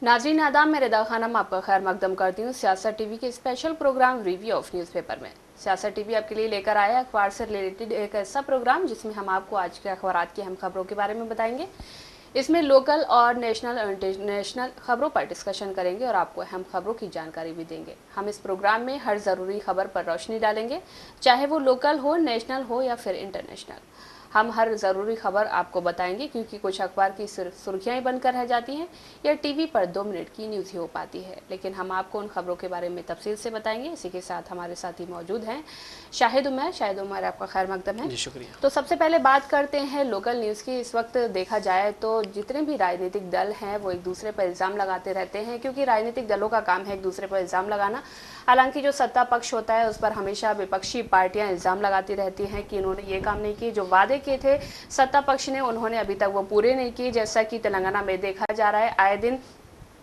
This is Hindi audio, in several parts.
नाज़रीन आदाब, मैं रिदा खानम आपका खैर मकदम करती हूँ सियासत टीवी के special programme review of newspaper में। सियासत टीवी आपके लिए लेकर आया अखबार से रिलेटेड एक ऐसा प्रोग्राम जिसमें हम आपको आज के अखबारात की अहम खबरों के बारे में बताएंगे। इसमें लोकल और नेशनल और इंटरनेशनल खबरों पर डिस्कशन करेंगे और आपको अहम खबरों की जानकारी भी देंगे। हम इस प्रोग्राम में हर ज़रूरी खबर पर रोशनी डालेंगे, चाहे वो लोकल हो, नेशनल हो या फिर इंटरनेशनल। हम हर ज़रूरी खबर आपको बताएंगे क्योंकि कुछ अखबार की सिर्फ सुर्खियां ही बनकर रह जाती हैं या टीवी पर 2 मिनट की न्यूज़ ही हो पाती है, लेकिन हम आपको उन खबरों के बारे में तफसील से बताएंगे। इसी के साथ हमारे साथी मौजूद हैं शाहिद उमर, आपका खैर मकदम है। जी शुक्रिया। तो सबसे पहले बात करते हैं लोकल न्यूज़ की। इस वक्त देखा जाए तो जितने भी राजनीतिक दल हैं वो एक दूसरे पर इल्ज़ाम लगाते रहते हैं, क्योंकि राजनीतिक दलों का काम है एक दूसरे पर इल्ज़ाम लगाना। हालांकि जो सत्ता पक्ष होता है उस पर हमेशा विपक्षी पार्टियां इल्ज़ाम लगाती रहती हैं कि इन्होंने ये काम नहीं किए, जो वादे किए थे सत्ता पक्ष ने उन्होंने अभी तक वो पूरे नहीं किए। जैसा कि तेलंगाना में देखा जा रहा है, आए दिन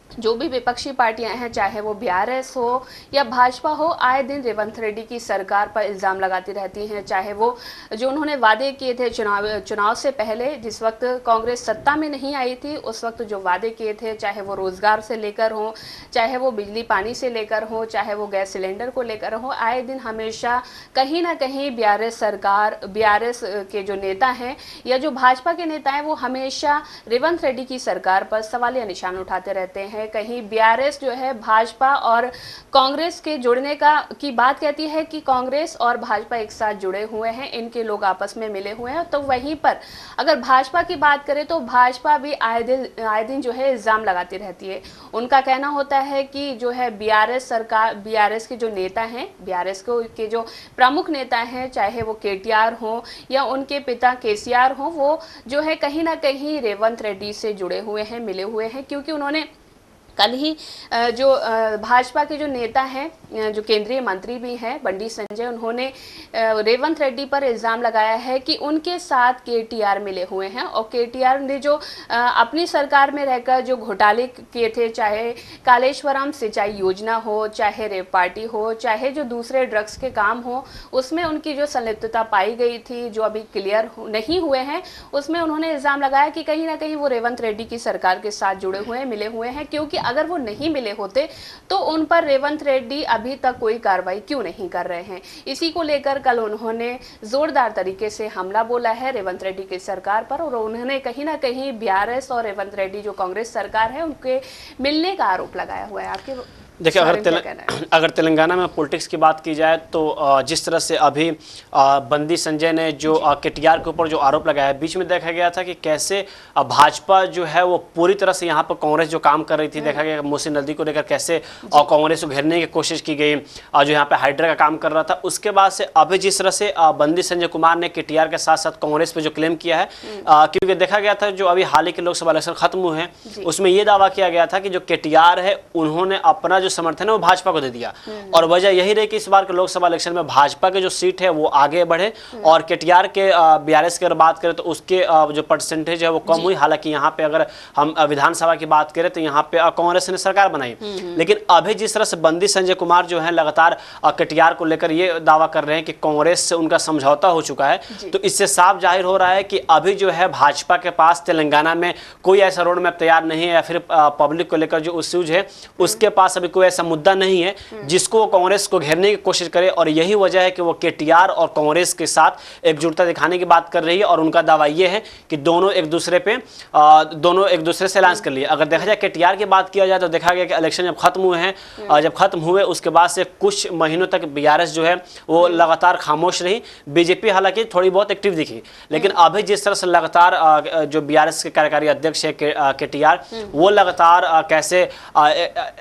जो भी विपक्षी पार्टियां हैं, चाहे वो बीआरएस हो या भाजपा हो, आए दिन रेवंत रेड्डी की सरकार पर इल्ज़ाम लगाती रहती हैं। चाहे वो जो उन्होंने वादे किए थे चुनाव से पहले, जिस वक्त कांग्रेस सत्ता में नहीं आई थी, उस वक्त जो वादे किए थे, चाहे वो रोज़गार से लेकर हो, चाहे वो बिजली पानी से लेकर हो, चाहे वो गैस सिलेंडर को लेकर हो, आए दिन हमेशा कहीं ना कहीं बीआरएस के जो नेता हैं या जो भाजपा के नेता हैं वो हमेशा रेवंत रेड्डी की सरकार पर सवालिया निशान उठाते रहते हैं। कहीं बीआरएस जो है भाजपा और कांग्रेस के जुड़ने की बात कहती है कि कांग्रेस और भाजपा एक साथ जुड़े हुए हैं, इनके लोग आपस में मिले हुए हैं। तो वहीं पर अगर भाजपा की बात करें तो भाजपा भी आए दिन जो है इल्ज़ाम लगाती रहती है। उनका कहना होता है कि जो है बीआरएस के जो नेता हैं, बीआरएस के जो प्रमुख नेता हैं, चाहे वो केटीआर हो या उनके पिता केसीआर हो, वो जो है कहीं ना कहीं रेवंत रेड्डी से जुड़े हुए हैं, मिले हुए हैं। क्योंकि उन्होंने कल ही जो भाजपा के जो नेता हैं, जो केंद्रीय मंत्री भी हैं बंडी संजय, उन्होंने रेवंत रेड्डी पर इल्ज़ाम लगाया है कि उनके साथ केटीआर मिले हुए हैं और केटीआर ने जो अपनी सरकार में रहकर जो घोटाले किए थे, चाहे कालेश्वरम सिंचाई योजना हो, चाहे रेव पार्टी हो, चाहे जो दूसरे ड्रग्स के काम हो, उसमें उनकी जो संलिप्तता पाई गई थी, जो अभी क्लियर नहीं हुए हैं, उसमें उन्होंने इल्ज़ाम लगाया कि कहीं ना कहीं वो रेवंत रेड्डी की सरकार के साथ जुड़े हुए हैं, मिले हुए हैं। क्योंकि अगर वो नहीं मिले होते तो उन पर रेवंत रेड्डी अभी तक कोई कार्रवाई क्यों नहीं कर रहे हैं। इसी को लेकर कल उन्होंने जोरदार तरीके से हमला बोला है रेवंत रेड्डी की सरकार पर, और उन्होंने कहीं ना कहीं बीआरएस और रेवंत रेड्डी जो कांग्रेस सरकार है उनके मिलने का आरोप लगाया हुआ है। आपके देखिए, अगर तेलंगाना में पॉलिटिक्स की बात की जाए तो जिस तरह से अभी बंदी संजय ने जो केटीआर के ऊपर जो आरोप लगाया, बीच में देखा गया था कि कैसे भाजपा जो है वो पूरी तरह से यहाँ पर कांग्रेस जो काम कर रही थी, देखा गया मूसी नदी को लेकर कैसे कांग्रेस को घेरने की कोशिश की गई, जो यहाँ पे हाइड्रा का काम कर रहा था। उसके बाद से अभी जिस तरह से बंदी संजय कुमार ने केटीआर के साथ साथ कांग्रेस पे जो क्लेम किया है, क्योंकि देखा गया था जो अभी हाल ही के लोकसभा इलेक्शन खत्म हुए हैं उसमें ये दावा किया गया था कि जो केटीआर है उन्होंने अपना समर्थन है वो भाजपा को दे दिया, और वजह यही रही कि इस बार के लोकसभा इलेक्शन में भाजपा के जो सीट है वो आगे बढ़े और केटीआर के बीआरएस की अगर बात करें तो उसके जो परसेंटेज है वो कम हुई। हालांकि यहाँ पे अगर हम विधानसभा की बात करें तो यहाँ पे कांग्रेस ने सरकार बनाई, लेकिन अभी जिस तरह से बंदी संजय कुमार जो है लगातार केटीआर को लेकर ये दावा कर रहे हैं कि कांग्रेस से उनका समझौता हो चुका है, तो इससे साफ जाहिर हो रहा है कि अभी जो है भाजपा के पास तेलंगाना में कोई ऐसा रोड मैप तैयार नहीं है, या फिर पब्लिक को लेकर जो इश्यूज है उसके पास अभी कोई ऐसा मुद्दा नहीं है जिसको कांग्रेस को घेरने की कोशिश करे। और यही वजह है कि वो केटीआर और कांग्रेस के साथ एकजुटता दिखाने की बात कर रही है, और उनका दावा ये है कि दोनों एक दूसरे से अलायंस कर लिए। अगर देखा जाए केटीआर की बात किया जाए तो देखा गया कि इलेक्शन जब खत्म हुए हैं, जब खत्म हुए उसके बाद से कुछ महीनों तक बीआरएस जो है वो लगातार खामोश रही। बीजेपी हालांकि थोड़ी बहुत एक्टिव दिखी, लेकिन अभी जिस तरह से लगातार जो बीआरएस के कार्यकारी अध्यक्ष है केटीआर, वो लगातार कैसे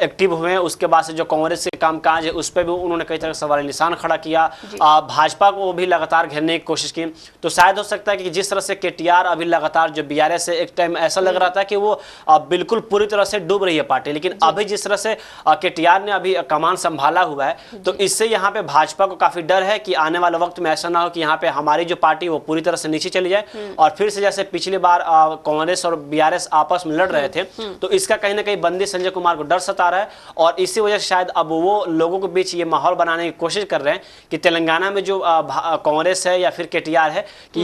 एक्टिव हुए, उसके बाद से जो कांग्रेस के कामकाज है उस पर भी उन्होंने कई तरह सवाल निशान खड़ा किया, भाजपा को भी लगातार घेरने की कोशिश की। तो शायद हो सकता है कि जिस तरह से केटीआर अभी लगातार जो बीआरएस से एक टाइम ऐसा लग रहा था कि वो बिल्कुल पूरी तरह से डूब रही है पार्टी, लेकिन अभी जिस तरह से केटीआर ने अभी कमान संभाला हुआ है, तो इससे यहाँ पे भाजपा को काफी डर है कि आने वाले वक्त में ऐसा ना हो कि यहाँ पे हमारी जो पार्टी वो पूरी तरह से नीचे चली जाए और फिर से जैसे पिछली बार कांग्रेस और बीआरएस आपस में लड़ रहे थे, तो इसका कहीं ना कहीं बंदी संजय कुमार को डर सता रहा है, और इसी वजह से शायद अब वो लोगों के बीच ये माहौल बनाने की कोशिश कर रहे हैं कि तेलंगाना में जो कांग्रेस है या फिर केटीआर है कि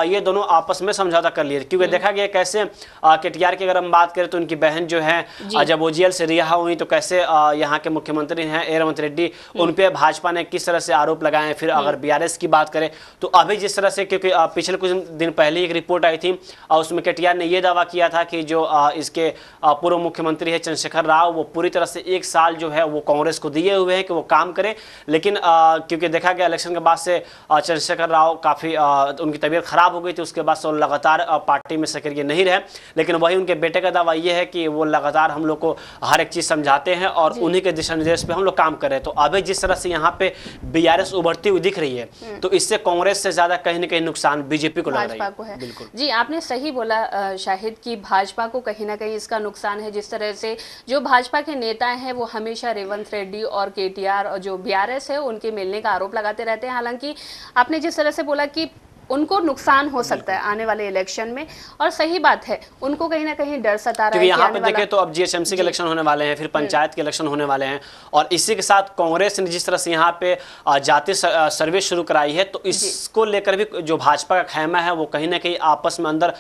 ये दोनों आपस में समझौता कर लिए, क्योंकि देखा गया कैसे केटीआर की अगर हम बात करें तो उनकी बहन जो है जब वो जेल से रिहा हुई तो कैसे यहाँ के मुख्यमंत्री हैं रेवंत रेड्डी, उन पे भाजपा ने किस तरह से आरोप लगाए। फिर अगर बीआरएस की बात करें तो अभी जिस तरह से, क्योंकि पिछले कुछ दिन पहले एक रिपोर्ट आई थी और उसमें केटीआर ने यह दावा किया था कि जो इसके पूर्व मुख्यमंत्री है चंद्रशेखर राव, वो पूरी तरह से 1 साल जो है वो कांग्रेस को दिए हुए हैं कि वो काम करे। लेकिन क्योंकि देखा गया इलेक्शन के बाद से चंद्रशेखर राव काफ़ी उनकी तबीयत खराब हो गई थी, उसके बाद से वो लगातार पार्टी में सक्रिय नहीं रहे। लेकिन वही उनके बेटे का दावा ये है कि वो लगातार हम लोग को हर एक चीज़ समझाते हैं और उन्हीं के दिशा निर्देश पे हम लोग काम कर रहे हैं। तो अभी जिस तरह से यहाँ पे बीआरएस उभरती हुई दिख रही है तो इससे कांग्रेस से ज्यादा कहीं ना कहीं नुकसान बीजेपी को लग रहा है। बिल्कुल जी, आपने सही बोला शाहिद कि भाजपा को कहीं ना कहीं इसका नुकसान है। जिस तरह से जो भाजपा के नेता हैं वो हमेशा रेवंत रेड्डी और केटीआर और जो बीआरएस है उनके मिलने का आरोप लगाते रहते हैं। हालांकि आपने जिस तरह से बोला कि उनको नुकसान हो सकता है आने वाले इलेक्शन में, और सही बात है, उनको कहीं ना कहीं डर सता रहा है। यहाँ पे देखें तो अब जीएचएमसी के इलेक्शन होने वाले हैं, फिर पंचायत के इलेक्शन होने वाले हैं, और इसी के साथ कांग्रेस ने जिस तरह से यहाँ पे जाति सर्वे शुरू कराई है तो इसको लेकर भी जो भाजपा का खैमा है वो कहीं ना कहीं आपस में अंदर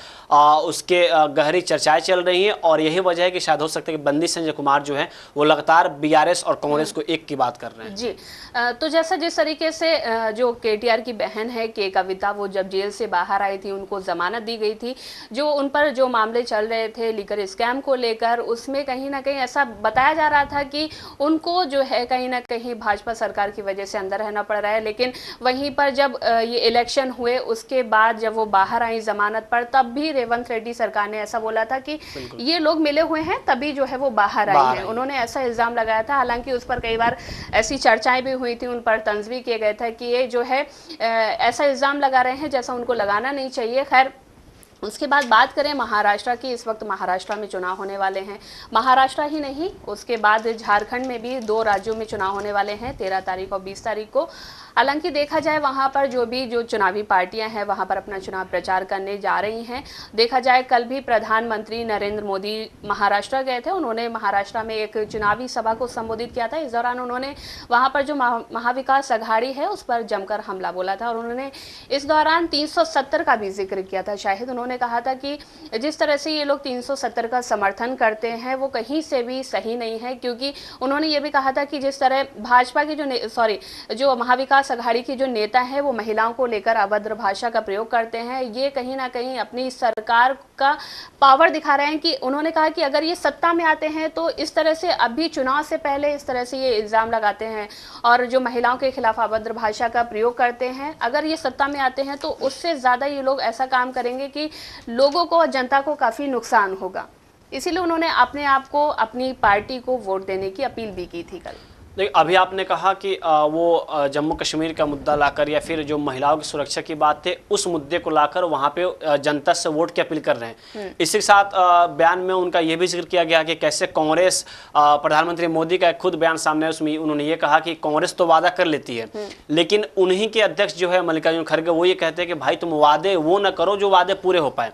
उसके गहरी चर्चाएं चल रही हैं। और यही वजह है कि शायद हो सकता है कि बंदी संजय कुमार जो है वो लगातार बीआरएस और कांग्रेस को एक की बात कर रहे हैं। जी, तो जैसा जिस तरीके से जो केटीआर की बहन है के कविता, वो जब जेल से बाहर आई थी उनको जमानत दी गई थी, जो उन पर जो मामले चल रहे थे लीकर स्कैम को लेकर, उसमें कहीं ना कहीं ऐसा बताया जा रहा था कि उनको जो है कहीं ना कहीं भाजपा सरकार की वजह से अंदर रहना पड़ रहा है। लेकिन वहीं पर जब ये इलेक्शन हुए उसके बाद जब वो बाहर आई जमानत पर, तब भी रेवंत रेड्डी सरकार ने ऐसा बोला था कि ये लोग मिले हुए हैं तभी जो है वो बाहर आई हैं। उन्होंने ऐसा इल्जाम लगाया था। हालांकि उस पर कई बार ऐसी चर्चाएं भी हुई थी, उन पर तंज भी किए गए थे कि ये जो है ऐसा इल्जाम लगा रहे हैं जैसा उनको लगाना नहीं चाहिए। खैर, उसके बाद बात करें महाराष्ट्र की, इस वक्त महाराष्ट्र में चुनाव होने वाले हैं। महाराष्ट्र ही नहीं, उसके बाद झारखंड में भी 2 राज्यों में चुनाव होने वाले हैं, 13 तारीख और 20 तारीख को। हालांकि देखा जाए वहां पर जो चुनावी पार्टियां हैं वहां पर अपना चुनाव प्रचार करने जा रही हैं। देखा जाए कल भी प्रधानमंत्री नरेंद्र मोदी महाराष्ट्र गए थे, उन्होंने महाराष्ट्र में एक चुनावी सभा को संबोधित किया था। इस दौरान उन्होंने वहां पर जो महाविकास अघाड़ी है उस पर जमकर हमला बोला था और उन्होंने इस दौरान 370 का भी जिक्र किया था। शाहिद, उन्होंने कहा था कि जिस तरह से ये लोग 370 का समर्थन करते हैं वो कहीं से भी सही नहीं है, क्योंकि उन्होंने ये भी कहा था कि जिस तरह भाजपा की जो महाविकास अघाड़ी की जो नेता है वो महिलाओं को लेकर अभद्र भाषा का प्रयोग करते हैं, ये कहीं ना कहीं अपनी सरकार का पावर दिखा रहे हैं। कि उन्होंने कहा कि अगर ये सत्ता में आते हैं तो इस तरह से अभी चुनाव से पहले इस तरह से ये इल्जाम लगाते हैं और जो महिलाओं के खिलाफ अभद्र भाषा का प्रयोग करते हैं, अगर ये सत्ता में आते हैं तो उससे ज्यादा ये लोग ऐसा काम करेंगे कि लोगों को और जनता को काफी नुकसान होगा। इसीलिए उन्होंने अपने आप को, अपनी पार्टी को वोट देने की अपील भी की थी कल। देखिए, अभी आपने कहा कि वो जम्मू कश्मीर का मुद्दा लाकर या फिर जो महिलाओं की सुरक्षा की बात थी उस मुद्दे को लाकर वहाँ पे जनता से वोट की अपील कर रहे हैं। इसी के साथ बयान में उनका ये भी जिक्र किया गया कि कैसे कांग्रेस, प्रधानमंत्री मोदी का खुद बयान सामने है, उसमें उन्होंने ये कहा कि कांग्रेस तो वादा कर लेती है लेकिन उन्हीं के अध्यक्ष जो है मल्लिकार्जुन खड़गे वो ये कहते हैं कि भाई तुम वादे वो न करो जो वादे पूरे हो पाए।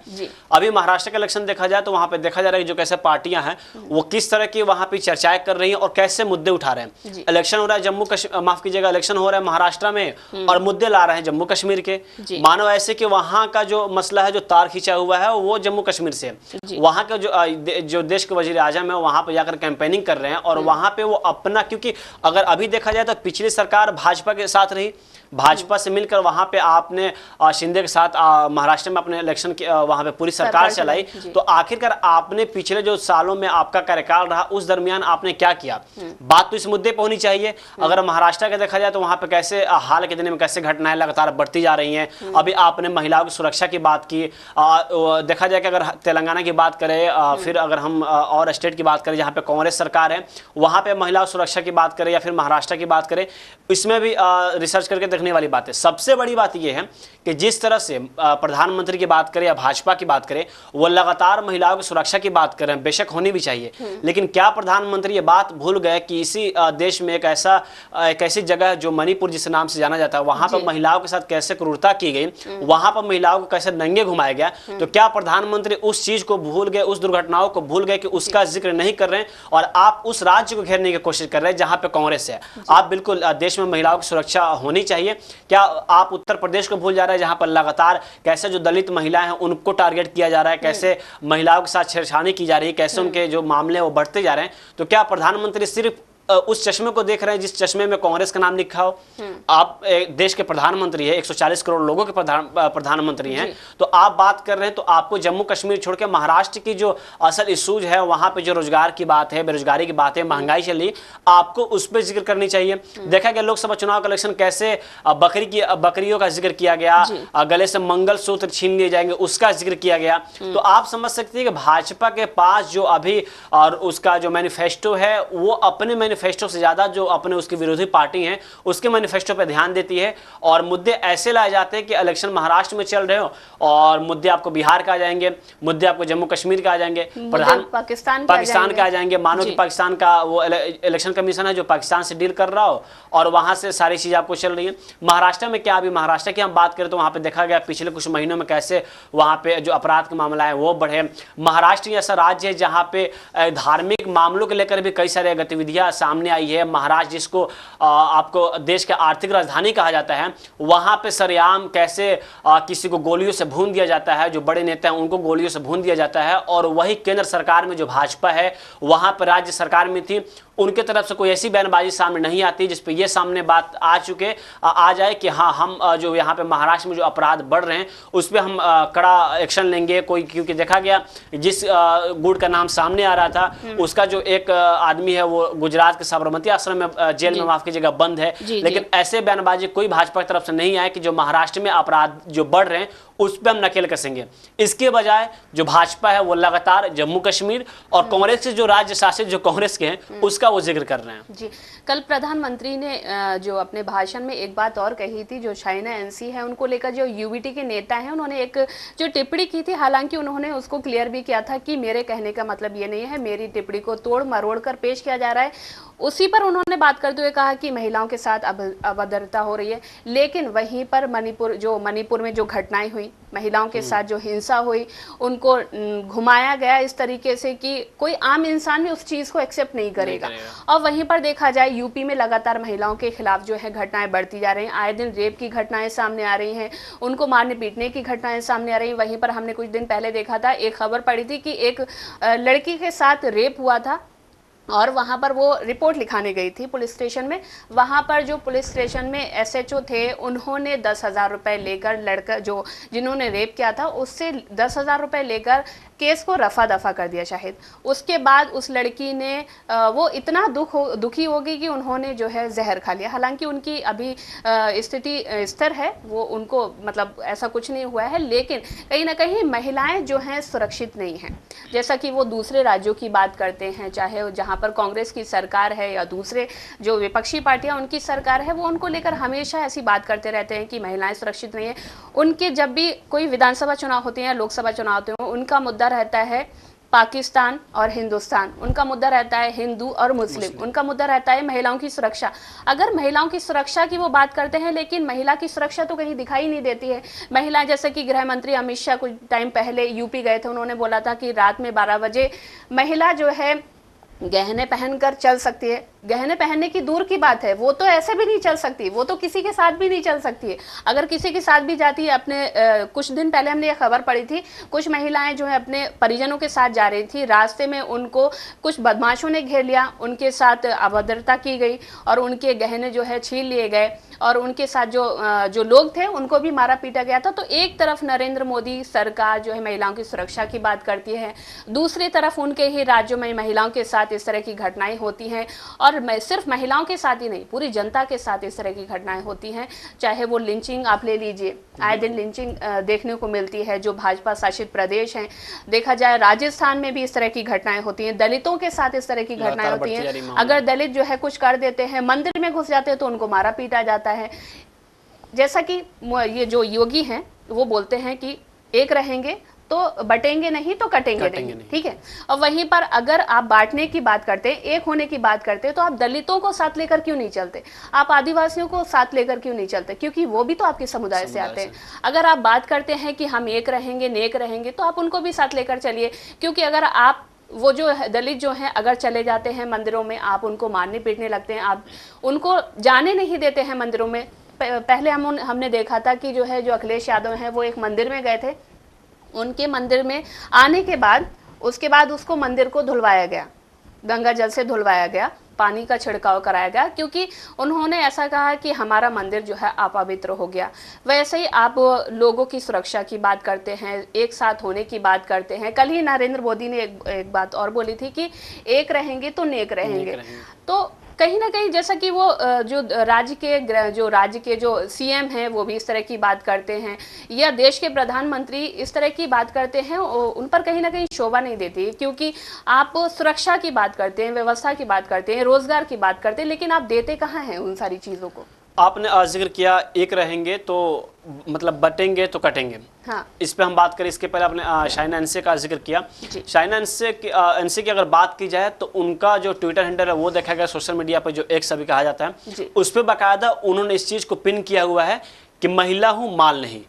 अभी महाराष्ट्र का इलेक्शन देखा जाए तो वहाँ पे देखा जा रहा है कि जो कैसे पार्टियां हैं वो किस तरह की वहाँ पे चर्चाएं कर रही हैं और कैसे मुद्दे उठा रहे हैं। इलेक्शन हो रहा है माफ कीजिएगा, इलेक्शन हो रहा है महाराष्ट्र में और मुद्दे ला रहे हैं जम्मू कश्मीर के। मानो ऐसे कि वहां का जो मसला है, जो तार खींचा हुआ है वो जम्मू कश्मीर से, वहां का जो देश के वजीर आजम है वहां पे जाकर कैंपेनिंग कर रहे हैं और वहां पे वो अपना, क्योंकि अगर अभी देखा जाए तो पिछली सरकार भाजपा के साथ रही, भाजपा से मिलकर वहां पे आपने शिंदे के साथ महाराष्ट्र में अपने इलेक्शन वहां पे पूरी सरकार चलाई, तो आखिरकार आपने पिछले जो सालों में आपका कार्यकाल रहा उस दरमियान आपने क्या किया? बात तो इस मुद्दे पे होनी चाहिए। अगर महाराष्ट्र का देखा जाए तो वहां पे कैसे हाल के दिनों में कैसे घटनाएं लगातार बढ़ती जा रही हैं। अभी आपने महिलाओं की सुरक्षा की बात की, देखा जाए कि अगर तेलंगाना की बात करें, फिर अगर हम और स्टेट की बात करें जहाँ पे कांग्रेस सरकार है वहां पे महिला सुरक्षा की बात करें या फिर महाराष्ट्र की बात करें, इसमें भी रिसर्च करके देखने वाली बात है। सबसे बड़ी बात यह है कि जिस तरह से प्रधानमंत्री की बात करें या भाजपा की बात करें वो लगातार महिलाओं की सुरक्षा की बात कर रहे हैं, बेशक होनी भी चाहिए, लेकिन क्या प्रधानमंत्री ये बात भूल गए कि इसी देश में एक ऐसी जगह जो मणिपुर जिस नाम से जाना जाता है, वहां पर महिलाओं के साथ कैसे क्रूरता की गई, वहां पर महिलाओं को कैसे नंगे घुमाया गया, तो क्या प्रधानमंत्री उस चीज को भूल गए, उस दुर्घटनाओं को भूल गए कि उसका जिक्र नहीं कर रहे हैं और आप उस राज्य को घेरने की कोशिश कर रहे हैं जहां पे कांग्रेस है। आप बिल्कुल देश में महिलाओं की सुरक्षा होनी चाहिए। क्या आप उत्तर प्रदेश को भूल जा रहे हैं जहां पर लगातार कैसे जो दलित महिलाएं हैं उनको टारगेट किया जा रहा है, कैसे महिलाओं के साथ छेड़छाड़ी की जा रही है, कैसे उनके जो मामले वो बढ़ते जा रहे हैं। तो क्या प्रधानमंत्री सिर्फ उस चश्मे को देख रहे हैं जिस चश्मे में कांग्रेस का नाम लिखा हो? आप देश के प्रधानमंत्री है, 140 करोड़ लोगों के प्रधानमंत्री हैं, तो आप बात कर रहे हैं तो आपको जम्मू कश्मीर छोड़ के महाराष्ट्र की जो असल इशूज है, वहां पे जो रोजगार की बात है, बेरोजगारी की बात है, महंगाई चल रही, आपको उस पर जिक्र करनी चाहिए। देखा गया लोकसभा चुनाव का इलेक्शन कैसे बकरियों का जिक्र किया गया, गले से मंगलसूत्र छीन लिए जाएंगे उसका जिक्र किया गया। तो आप समझ सकते हैं कि भाजपा के पास जो अभी और उसका जो मैनिफेस्टो है, वो अपने मैनिफेस्टो से ज्यादा जो अपने उसकी विरोधी पार्टी है उसके मैनिफेस्टो पे ध्यान देती है, और मुद्दे ऐसे लाए जाते हैं कि इलेक्शन महाराष्ट्र में चल रहे हो और मुद्दे आपको बिहार का आ जाएंगे, मुद्दे आपको जम्मू कश्मीर का आ जाएंगे, पाकिस्तान के आ जाएंगे। मानो कि पाकिस्तान का वो इलेक्शन कमीशन है जो पाकिस्तान से डील कर रहा हो और वहां से सारी चीज आपको चल रही है। महाराष्ट्र में क्या, अभी महाराष्ट्र की हम बात करें तो वहां पे देखा गया पिछले कुछ महीनों में कैसे वहां पे जो अपराध के मामला है वो बढ़े। महाराष्ट्र ऐसा राज्य है जहां पे धार्मिक मामलों को लेकर भी कई सारे गतिविधियां सामने आई है। महाराष्ट्र जिसको आपको देश के आर्थिक राजधानी कहा जाता है, वहां पे सरेआम कैसे किसी को गोलियों से भून दिया जाता है, जो बड़े नेता हैं उनको गोलियों से भून दिया जाता है, और वही केंद्र सरकार में जो भाजपा है वहां पर राज्य सरकार में थी, उनके तरफ से कोई ऐसी बयानबाजी सामने नहीं आती जिसपे ये सामने बात आ जाए कि हाँ हम जो यहाँ पे महाराष्ट्र में जो अपराध बढ़ रहे हैं उस पर हम कड़ा एक्शन लेंगे। कोई, क्योंकि देखा गया जिस गुड़ का नाम सामने आ रहा था उसका जो एक आदमी है वो गुजरात के साबरमती आश्रम में जेल में, माफ कीजिएगा, बंद है। लेकिन ऐसे बयानबाजी कोई भाजपा की तरफ से नहीं आए कि जो महाराष्ट्र में अपराध जो बढ़ रहे हैं उस पर हम नकेल कसेंगे। इसके बजाय जो भाजपा है वो लगातार जम्मू कश्मीर और कांग्रेस के जो राज्य शासित जो कांग्रेस के हैं उसका वो जिक्र कर रहे हैं। जी, कल प्रधानमंत्री ने जो अपने भाषण में एक बात और कही थी, जो चाइना एनसी है उनको लेकर जो यूबीटी के नेता हैं उन्होंने एक जो टिप्पणी की थी, हालांकि उन्होंने उसको क्लियर भी किया था कि मेरे कहने का मतलब ये नहीं है, मेरी टिप्पणी को तोड़ मरोड़ कर पेश किया जा रहा है। उसी पर उन्होंने बात करते हुए कहा कि महिलाओं के साथ अभद्रता हो रही है, लेकिन वहीं पर मणिपुर में जो घटनाएं हुई, महिलाओं के साथ जो हिंसा हुई, उनको घुमाया गया इस तरीके से कि कोई आम इंसान भी उस चीज को एक्सेप्ट नहीं करेगा। और वहीं पर देखा जाए यूपी में लगातार महिलाओं के खिलाफ जो है घटनाएं बढ़ती जा रही हैं, आए दिन रेप की घटनाएं सामने आ रही हैं, उनको मारने पीटने की घटनाएं सामने आ रही हैं। वहीं पर हमने कुछ दिन पहले देखा था, एक खबर पड़ी थी कि एक लड़की के साथ रेप हुआ था और वहां पर वो रिपोर्ट लिखाने गई थी पुलिस स्टेशन में। वहां पर जो पुलिस स्टेशन में एसएचओ थे उन्होंने 10,000 रुपए लेकर लड़का जो जिन्होंने रेप किया था उससे 10,000 रुपए लेकर केस को रफा दफा कर दिया शाहिद। उसके बाद उस लड़की ने वो इतना दुखी हो गई कि उन्होंने जो है जहर खा लिया। हालांकि उनकी अभी स्थिति स्थिर है, वो उनको मतलब ऐसा कुछ नहीं हुआ है, लेकिन कहीं ना कहीं महिलाएं जो हैं सुरक्षित नहीं हैं। जैसा कि वो दूसरे राज्यों की बात करते हैं, चाहे जहाँ पर कांग्रेस की सरकार है या दूसरे जो विपक्षी पार्टियां उनकी सरकार है, वो उनको लेकर हमेशा ऐसी बात करते रहते हैं कि महिलाएं सुरक्षित नहीं है। उनके जब भी कोई विधानसभा चुनाव होते हैं, लोकसभा चुनाव होते हैं, उनका मुद्दा रहता है पाकिस्तान और हिंदुस्तान, उनका मुद्दा रहता है हिंदू और मुस्लिम, उनका मुद्दा रहता है महिलाओं की सुरक्षा। अगर महिलाओं की सुरक्षा की वो बात करते हैं, लेकिन महिला की सुरक्षा तो कहीं दिखाई नहीं देती है। महिला, जैसे कि गृह मंत्री अमित शाह कुछ टाइम पहले यूपी गए थे, उन्होंने बोला था कि रात में 12 बजे महिला जो है गहने पहनकर चल सकती है। गहने पहनने की दूर की बात है, वो तो ऐसे भी नहीं चल सकती, वो तो किसी के साथ भी नहीं चल सकती है। अगर किसी के साथ भी जाती है, अपने कुछ दिन पहले हमने ये खबर पड़ी थी, कुछ महिलाएं जो है अपने परिजनों के साथ जा रही थी, रास्ते में उनको कुछ बदमाशों ने घेर लिया, उनके साथ अभद्रता की गई और उनके गहने जो है छीन लिए गए और उनके साथ जो लोग थे उनको भी मारा पीटा गया था। तो एक तरफ नरेंद्र मोदी सरकार जो है महिलाओं की सुरक्षा की बात करती है, दूसरी तरफ उनके ही राज्यों में महिलाओं के साथ इस तरह की घटनाएं होती हैं। और सिर्फ महिलाओं के साथ ही नहीं, पूरी जनता के साथ इस तरह की घटनाएं होती हैं। चाहे वो लिंचिंग आप ले लीजिए, आए दिन लिंचिंग देखने को मिलती है जो भाजपा शासित प्रदेश हैं। देखा जाए राजस्थान में भी इस तरह की घटनाएं होती हैं, दलितों के साथ इस तरह की घटनाएं होती हैं। अगर दलित जो है कुछ कर देते हैं, मंदिर में घुस जाते हैं, तो उनको मारा पीटा जाता है। जैसा कि ये जो योगी हैं वो बोलते हैं कि एक रहेंगे तो बटेंगे नहीं तो कटेंगे नहीं, ठीक है। और वहीं पर अगर आप बांटने की बात करते हैं, एक होने की बात करते हैं, तो आप दलितों को साथ लेकर क्यों नहीं चलते, आप आदिवासियों को साथ लेकर क्यों नहीं चलते, क्योंकि वो भी तो आपके समुदाय से आते हैं। अगर आप बात करते हैं कि हम एक रहेंगे, नेक रहेंगे, तो आप उनको भी साथ लेकर चलिए, क्योंकि अगर आप वो जो दलित जो हैं अगर चले जाते हैं मंदिरों में, आप उनको मारने पीटने लगते हैं, आप उनको जाने नहीं देते हैं मंदिरों में। पहले हमने देखा था कि जो है जो अखिलेश यादव हैं वो एक मंदिर में गए थे, उनके मंदिर में आने के बाद उसके बाद उसको मंदिर को धुलवाया गया, गंगा जल से धुलवाया गया, पानी का छिड़काव कराया गया, क्योंकि उन्होंने ऐसा कहा कि हमारा मंदिर जो है अपवित्र हो गया। वैसे ही आप लोगों की सुरक्षा की बात करते हैं, एक साथ होने की बात करते हैं। कल ही नरेंद्र मोदी ने एक बात और बोली थी कि एक रहेंगे तो नेक रहेंगे। तो कहीं ना कहीं जैसा कि वो जो राज्य के जो सीएम हैं वो भी इस तरह की बात करते हैं, या देश के प्रधानमंत्री इस तरह की बात करते हैं, उन पर कहीं ना कहीं शोभा नहीं देती, क्योंकि आप सुरक्षा की बात करते हैं, व्यवस्था की बात करते हैं, रोजगार की बात करते हैं, लेकिन आप देते कहाँ हैं उन सारी चीज़ों को। आपने जिक्र किया एक रहेंगे तो मतलब बटेंगे तो कटेंगे। हाँ। इस पे हम बात करें, इसके पहले आपने शाइना एनसे का जिक्र किया। शाइना एनसे की अगर बात की जाए तो उनका जो ट्विटर हैंडल है वो देखा गया सोशल मीडिया पर, जो एक्स अभी कहा जाता है, उस पर बाकायदा उन्होंने इस चीज को पिन किया हुआ है कि महिला हूं माल नहीं।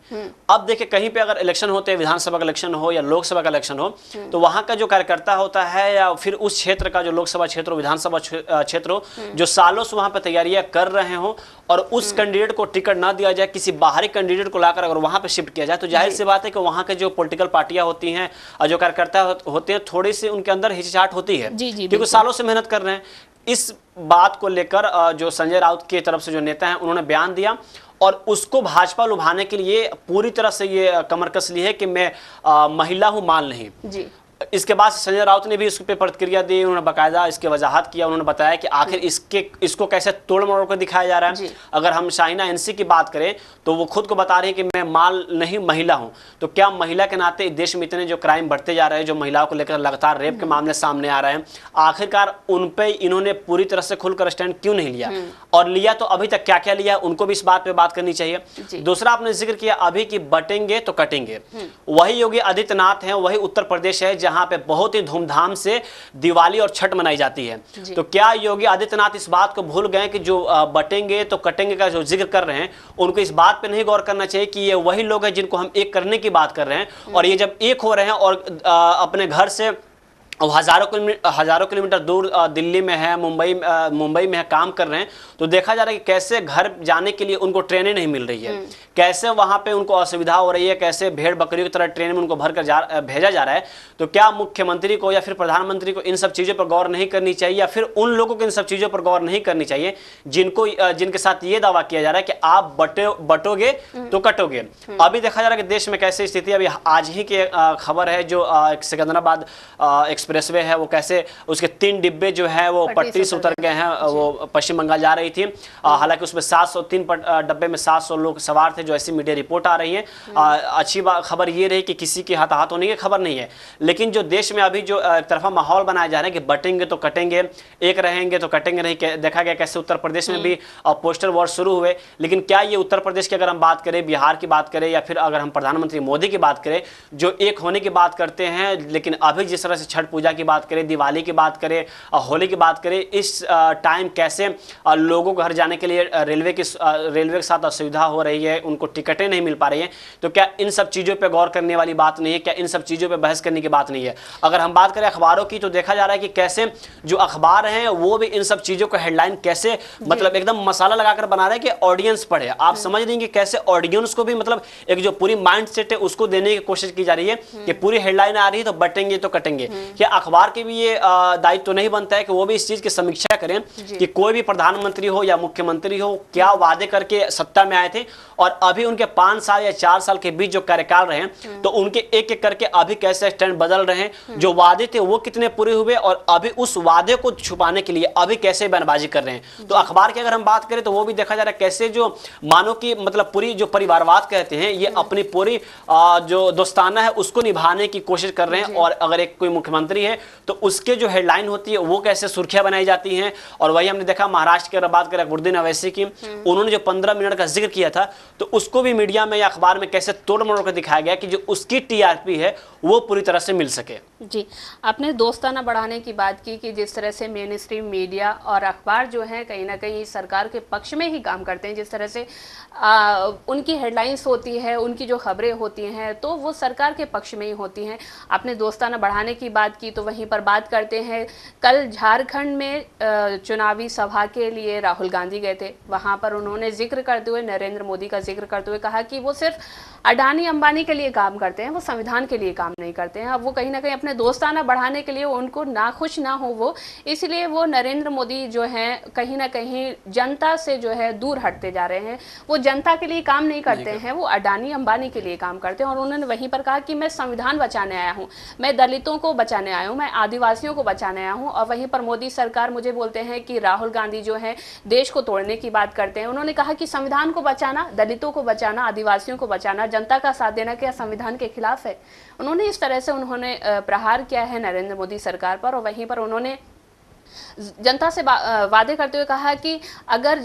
अब देखिए कहीं पे अगर इलेक्शन होते हैं, विधानसभा का इलेक्शन हो या लोकसभा का इलेक्शन हो, तो वहां का जो कार्यकर्ता होता है या फिर उस क्षेत्र का जो लोकसभा क्षेत्र हो, विधानसभा क्षेत्र हो, जो सालों से वहां पर तैयारियां कर रहे हो, और उस कैंडिडेट को टिकट ना दिया जाए, किसी बाहरी कैंडिडेट को लाकर अगर वहां पे शिफ्ट किया जाए, तो जाहिर सी बात है कि वहां के जो पॉलिटिकल पार्टियां होती हैं और जो कार्यकर्ता होते हैं, थोड़ी सी उनके अंदर हिचकिचाहट होती है, क्योंकि सालों से मेहनत कर रहे हैं। इस बात को लेकर जो संजय राउत की तरफ से जो नेता हैं उन्होंने बयान दिया, और उसको भाजपा लुभाने के लिए पूरी तरह से ये कमर कस ली है कि मैं महिला हूं माल नहीं जी। इसके बाद संजय राउत ने भी इस पे प्रतिक्रिया दी, उन्होंने बाकायदा इसके वजाहत किया, उन्होंने बताया कि आखिर इसको कैसे तोड़ मरोड़ कर दिखाया जा रहा है। अगर हम शाइना एनसी की बात करें तो वो खुद को बता रही है कि मैं माल नहीं महिला हूं, तो क्या महिला के नाते देश में इतने जो क्राइम बढ़ते जा रहे हैं, जो महिलाओं को लेकर लगातार रेप के मामले सामने आ रहे हैं, आखिरकार उन पे इन्होंने पूरी तरह से खुलकर स्टैंड क्यों नहीं लिया, और लिया तो अभी तक क्या क्या लिया, उनको भी इस बात पे बात करनी चाहिए। दूसरा आपने जिक्र किया अभी कि बटेंगे तो कटेंगे, वही योगी आदित्यनाथ है, वही उत्तर प्रदेश है जहां पे बहुत ही धूमधाम से दिवाली और छठ मनाई जाती है। तो क्या योगी आदित्यनाथ इस बात को भूल गए कि जो बटेंगे तो कटेंगे का जो जिक्र कर रहे हैं, उनको इस बात पे नहीं गौर करना चाहिए कि ये वही लोग हैं जिनको हम एक करने की बात कर रहे हैं, और ये जब एक हो रहे हैं और अपने घर से हजारों किलोमीटर दूर दिल्ली में है, मुंबई में है, काम कर रहे हैं, तो देखा जा रहा है कि कैसे घर जाने के लिए उनको ट्रेनें नहीं मिल रही है, कैसे वहां पे उनको असुविधा हो रही है, कैसे भेड़ बकरियों की तरह ट्रेन में उनको भरकर भेजा जा रहा है। तो क्या मुख्यमंत्री को या फिर प्रधानमंत्री को इन सब चीज़ों पर गौर नहीं करनी चाहिए, या फिर उन लोगों को इन सब चीज़ों पर गौर नहीं करनी चाहिए जिनके साथ ये दावा किया जा रहा है कि आप बटोगे तो कटोगे। अभी देखा जा रहा है कि देश में कैसे स्थिति, अभी आज ही की खबर है, जो सिकंदराबाद एक्सप्रेसवे है, वो कैसे उसके 3 डिब्बे जो है वो पटरी से उतर गए हैं, वो पश्चिम बंगाल जा रही थी। हालांकि उसमें 703 डब्बे में 700 लोग सवार थे, जो ऐसी मीडिया रिपोर्ट आ रही है। अच्छी खबर ये रही कि किसी के हताहत होने की खबर नहीं है, लेकिन जो देश में अभी जो एक तरफा माहौल बनाया जा रहा है कि बटेंगे तो कटेंगे, एक रहेंगे तो कटेंगे नहीं, देखा गया कैसे उत्तर प्रदेश में भी पोस्टर वॉर शुरू हुए। लेकिन क्या ये उत्तर प्रदेश की अगर हम बात करें, बिहार की बात करें, या फिर अगर हम प्रधानमंत्री मोदी की बात करें, जो एक होने की बात करते हैं, लेकिन अभी जिस तरह से छठ पूजा की बात करें, दिवाली की बात करें, होली की बात करें, इस टाइम कैसे लोगों को घर जाने के लिए रेलवे के साथ असुविधा हो रही है, उनको टिकटें नहीं मिल पा रही हैं, तो क्या इन सब चीज़ों पे गौर करने वाली बात नहीं है, क्या इन सब चीज़ों पे बहस करने की बात नहीं है। अगर हम बात करें अखबारों की, तो देखा जा रहा है कि कैसे जो अखबार हैं वो भी इन सब चीज़ों को हेडलाइन कैसे मतलब एकदम मसाला लगाकर बना रहे हैं कि ऑडियंस पढ़े। आप समझ रही हैं कि कैसे ऑडियंस को भी मतलब एक जो पूरी माइंड सेट है उसको देने की कोशिश की जा रही है कि पूरी हेडलाइन आ रही है तो बटेंगे तो कटेंगे। क्या अखबार के भी ये दायित्व तो नहीं बनता है कि वो भी इस चीज की समीक्षा करें कि कोई भी प्रधानमंत्री हो या मुख्यमंत्री हो, क्या वादे करके सत्ता में आए थे, और अभी उनके 5 साल या 4 साल के बीच जो कार्यकाल रहे, तो उनके एक एक करके अभी कैसे स्टैंड बदल रहे हैं, जो वादे थे वो कितने पूरे हुए, और अभी उस वादे को छुपाने के लिए अभी कैसे बयानबाजी कर रहे हैं। तो अखबार की अगर हम बात करें तो वो भी देखा जा रहा है कैसे जो मानो की मतलब पूरी जो परिवारवाद कहते हैं, ये अपनी पूरी जो दोस्ताना है उसको निभाने की कोशिश कर रहे हैं। और अगर एक कोई मुख्यमंत्री मुख्यमंत्री है तो उसके जो हेडलाइन होती है वो कैसे सुर्खियां बनाई जाती हैं। और वही हमने देखा महाराष्ट्र की अगर बात करें अकबरुद्दीन अवैसी की, उन्होंने जो 15 मिनट का जिक्र किया था तो उसको भी मीडिया में या अखबार में कैसे तोड़ मरोड़ कर दिखाया गया कि जो उसकी टीआरपी है वो पूरी तरह से मिल सके। जी, आपने दोस्ताना बढ़ाने की बात की कि जिस तरह से मेन स्ट्रीम मीडिया और अखबार जो है कहीं ना कहीं सरकार के पक्ष में ही काम करते हैं, जिस तरह से उनकी हेडलाइंस होती है, उनकी जो खबरें होती हैं तो वो सरकार के पक्ष में ही होती हैं। आपने दोस्ताना बढ़ाने की बात की तो वहीं पर बात करते हैं, कल झारखंड में चुनावी सभा के लिए राहुल गांधी गए थे, वहाँ पर उन्होंने जिक्र करते हुए नरेंद्र मोदी का जिक्र करते हुए कहा कि वो सिर्फ अडानी अंबानी के लिए काम करते हैं, वो संविधान के लिए काम नहीं करते हैं। अब वो कहीं ना कहीं अपने दोस्ताना बढ़ाने के लिए उनको नाखुश ना हो वो, इसलिए वो नरेंद्र मोदी जो हैं कहीं ना कहीं जनता से जो है दूर हटते जा रहे हैं। वो जनता के लिए काम नहीं करते हैं, वो अडानी अंबानी के लिए काम करते हैं। और उन्होंने वहीं पर कहा कि मैं संविधान बचाने आया हूँ, मैं दलितों को बचाने आया हूँ, मैं आदिवासियों को बचाने आया हूँ। और वहीं पर मोदी सरकार मुझे बोलते हैं कि राहुल गांधी जो है देश को तोड़ने की बात करते हैं। उन्होंने कहा कि संविधान को बचाना, दलितों को बचाना, आदिवासियों को बचाना, जनता का साथ देना क्या संविधान के खिलाफ है? उन्होंने इस तरह से उन्होंने प्रहार किया है नरेंद्र मोदी सरकार पर। और वहीं पर उन्होंने जनता से वादे करते हुए कहा कि अगर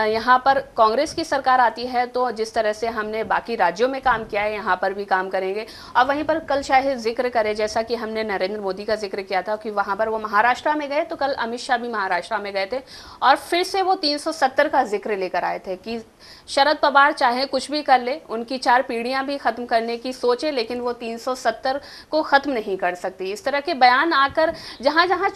यहाँ पर कांग्रेस की सरकार आती है तो जिस तरह से हमने बाकी राज्यों में काम किया है यहाँ पर भी काम करेंगे। और वहीं पर कल चाहे जिक्र करें, जैसा कि हमने नरेंद्र मोदी का जिक्र किया था कि वहाँ पर वो महाराष्ट्र में गए, तो कल अमित शाह भी महाराष्ट्र में गए थे और फिर से वो 370 का जिक्र लेकर आए थे कि शरद पवार चाहे कुछ भी कर ले, उनकी 4 पीढ़ियां भी खत्म करने की सोचे, लेकिन वो 370 को खत्म नहीं कर सकती। इस तरह के बयान आकर जहां जहां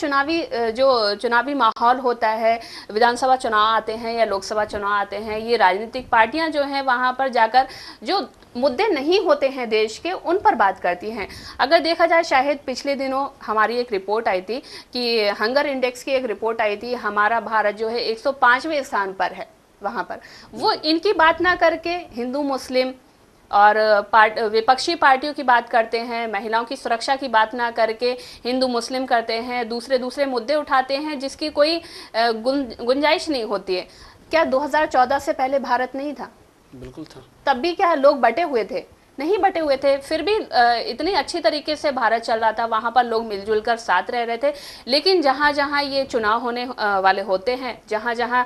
चुनावी माहौल होता है, विधानसभा चुनाव आते हैं या लोकसभा चुनाव आते हैं, ये राजनीतिक पार्टियां जो हैं वहां पर जाकर जो मुद्दे नहीं होते हैं देश के, उन पर बात करती हैं। अगर देखा जाए, शायद पिछले दिनों हमारी एक रिपोर्ट आई थी कि हंगर इंडेक्स की एक रिपोर्ट आई थी, हमारा भारत जो है 105वें स्थान पर है। वहाँ पर वो इनकी बात ना करके हिंदू मुस्लिम और विपक्षी पार्टियों की बात करते हैं, महिलाओं की सुरक्षा की बात ना करके हिंदू मुस्लिम करते हैं, दूसरे मुद्दे उठाते हैं जिसकी कोई गुंजाइश नहीं होती है। क्या 2014 से पहले भारत नहीं था? बिल्कुल था। तब भी क्या लोग बटे हुए थे? नहीं बटे हुए थे, फिर भी इतनी अच्छी तरीके से भारत चल रहा था, वहाँ पर लोग मिलजुल कर साथ रह रहे थे। लेकिन जहाँ जहाँ ये चुनाव होने वाले होते हैं, जहाँ जहाँ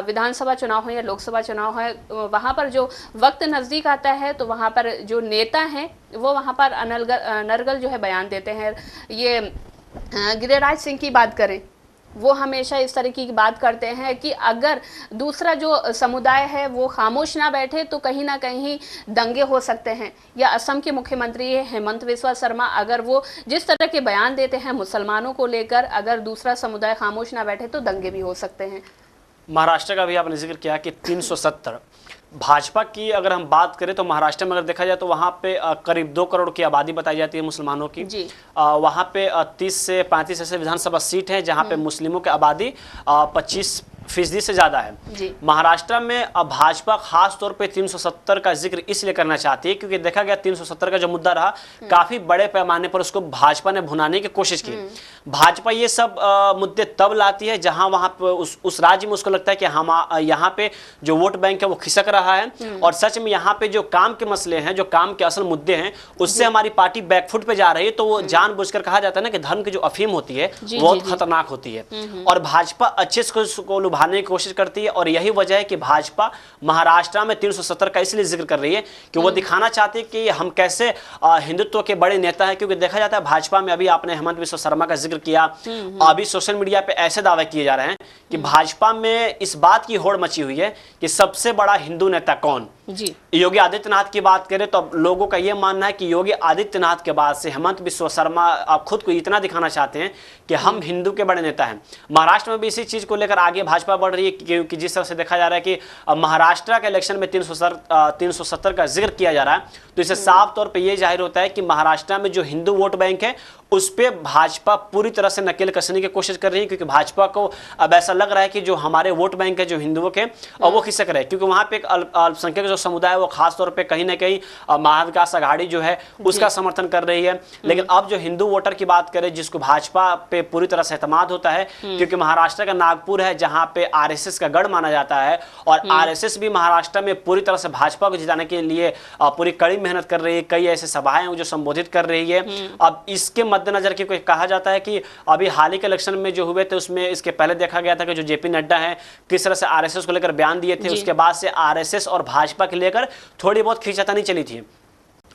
विधानसभा चुनाव हो या लोकसभा चुनाव है, वहाँ पर जो वक्त नज़दीक आता है तो वहाँ पर जो नेता हैं वो वहाँ पर अनर्गल जो है बयान देते हैं। ये गिरिराज सिंह की बात करें, वो हमेशा इस तरह की बात करते हैं कि अगर दूसरा जो समुदाय है वो खामोश ना बैठे तो कहीं ना कहीं दंगे हो सकते हैं। या असम के मुख्यमंत्री हेमंत बिस्वा शर्मा, अगर वो जिस तरह के बयान देते हैं मुसलमानों को लेकर, अगर दूसरा समुदाय खामोश ना बैठे तो दंगे भी हो सकते हैं। महाराष्ट्र का भी आपने जिक्र किया कि 370 भाजपा की अगर हम बात करें तो महाराष्ट्र में अगर देखा जाए तो वहाँ पे करीब 2 करोड़ की आबादी बताई जाती है मुसलमानों की जी। वहाँ पे 30 से 35 ऐसे विधानसभा सीट हैं जहाँ पे मुस्लिमों की आबादी 25% से ज़्यादा है। महाराष्ट्र में भाजपा खास तौर पे 370 का जिक्र इसलिए करना चाहती है क्योंकि देखा गया 370 का जो मुद्दा रहा काफ़ी बड़े पैमाने पर उसको भाजपा ने भुनाने की कोशिश की। भाजपा ये सब मुद्दे तब लाती है जहां वहां पे उस राज्य में उसको लगता है कि हम यहाँ पे जो वोट बैंक है वो खिसक रहा है और सच में यहाँ पे जो काम के मसले हैं, जो काम के असल मुद्दे हैं, उससे हमारी पार्टी बैकफुट पे जा रही है। तो वो जानबूझकर कहा जाता है ना कि धर्म की जो अफीम होती है बहुत खतरनाक होती है और भाजपा अच्छे से उसको लुभाने की कोशिश करती है। और यही वजह है कि भाजपा महाराष्ट्र में 370 का इसलिए जिक्र कर रही है कि वो दिखाना चाहती है कि हम कैसे हिंदुत्व के बड़े नेता हैं। क्योंकि देखा जाता है भाजपा में, अभी आपने हेमंत बिस्वा शर्मा का जिक्र किया, अभी सोशल मीडिया पे ऐसे दावे किए जा रहे हैं कि भाजपा में इस बात की होड़ मची हुई है कि सबसे बड़ा हिंदू नेता कौन जी। योगी आदित्यनाथ की बात करें तो लोगों का यह मानना है कि योगी आदित्यनाथ के बाद से हेमंत बिस्वा शर्मा आप खुद को इतना दिखाना चाहते हैं कि हम हिंदू के बड़े नेता हैं। महाराष्ट्र में भी इसी चीज को लेकर आगे भाजपा बढ़ रही है क्योंकि जिस तरह से देखा जा रहा है कि महाराष्ट्र के इलेक्शन में 370 का जिक्र किया जा रहा है, तो इससे साफ तौर पर यह जाहिर होता है कि महाराष्ट्र में जो हिंदू वोट बैंक है उस पर भाजपा पूरी तरह से नकेल कसने की कोशिश कर रही है। क्योंकि भाजपा को अब ऐसा लग रहा है कि जो हमारे वोट बैंक है जो हिंदुओं के वो खिसक रहे हैं, क्योंकि वहां पे एक अल्पसंख्यक जो समुदाय है वो खास तौर पे कहीं ना कहीं महाविकास आघाड़ी जो है उसका समर्थन कर रही है। लेकिन अब जो हिंदू वोटर की बात करें जिसको भाजपा पे पूरी तरह से एतमाद होता है, क्योंकि महाराष्ट्र का नागपुर है जहां पे आरएसएस का गढ़ माना जाता है और आरएसएस भी महाराष्ट्र में पूरी तरह से भाजपा को जिताने के लिए पूरी कड़ी मेहनत कर रही है। कई ऐसे सभाएं जो संबोधित कर रही है। अब इसके मद्देनजर की कोई कहा जाता है कि अभी हाल ही के इलेक्शन में जो हुए थे उसमें इसके पहले देखा गया था कि जो जेपी नड्डा हैं किस तरह से आरएसएस को लेकर बयान दिए थे, उसके बाद से आरएसएस और भाजपा के लेकर थोड़ी बहुत खींचातानी चली थी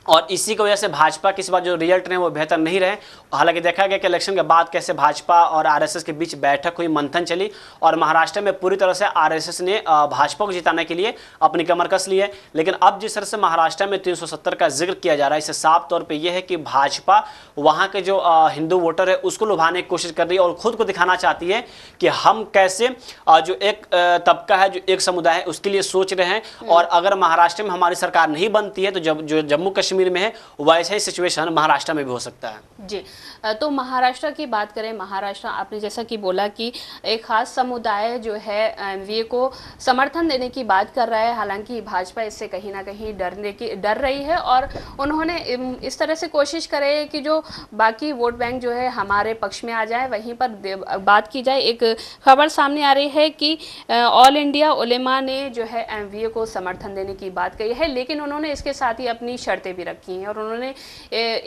और इसी की वजह से भाजपा के इस बार जो रिजल्ट रहे वो बेहतर नहीं रहे। हालांकि देखा गया कि इलेक्शन के बाद कैसे भाजपा और आरएसएस के बीच बैठक हुई, मंथन चली और महाराष्ट्र में पूरी तरह से आरएसएस ने भाजपा को जिताने के लिए अपनी कमर कस ली है। लेकिन अब जिस तरह से महाराष्ट्र में 370 का जिक्र किया जा रहा है, इससे साफ तौर पर यह है कि भाजपा वहाँ के जो हिंदू वोटर है उसको लुभाने की कोशिश कर रही है और खुद को दिखाना चाहती है कि हम कैसे जो एक तबका है, जो एक समुदाय है, उसके लिए सोच रहे हैं। और अगर महाराष्ट्र में हमारी सरकार नहीं बनती है तो जो जम्मू कश्मीर में है वैसा ही सिचुएशन महाराष्ट्र में भी हो सकता है। जी, तो महाराष्ट्र की बात करें, महाराष्ट्र आपने जैसा कि बोला कि एक खास समुदाय जो है एमवीए को समर्थन देने की बात कर रहा है। हालांकि भाजपा इससे कहीं ना कहीं डर रही है और उन्होंने इस तरह से कोशिश करे कि जो बाकी वोट बैंक जो है हमारे पक्ष में आ जाए, वहीं पर बात की जाए। एक खबर सामने आ रही है कि ऑल इंडिया उलेमा ने जो है एमवीए को समर्थन देने की बात कही है, लेकिन उन्होंने इसके साथ ही अपनी शर्तें भी रखी हैं और उन्होंने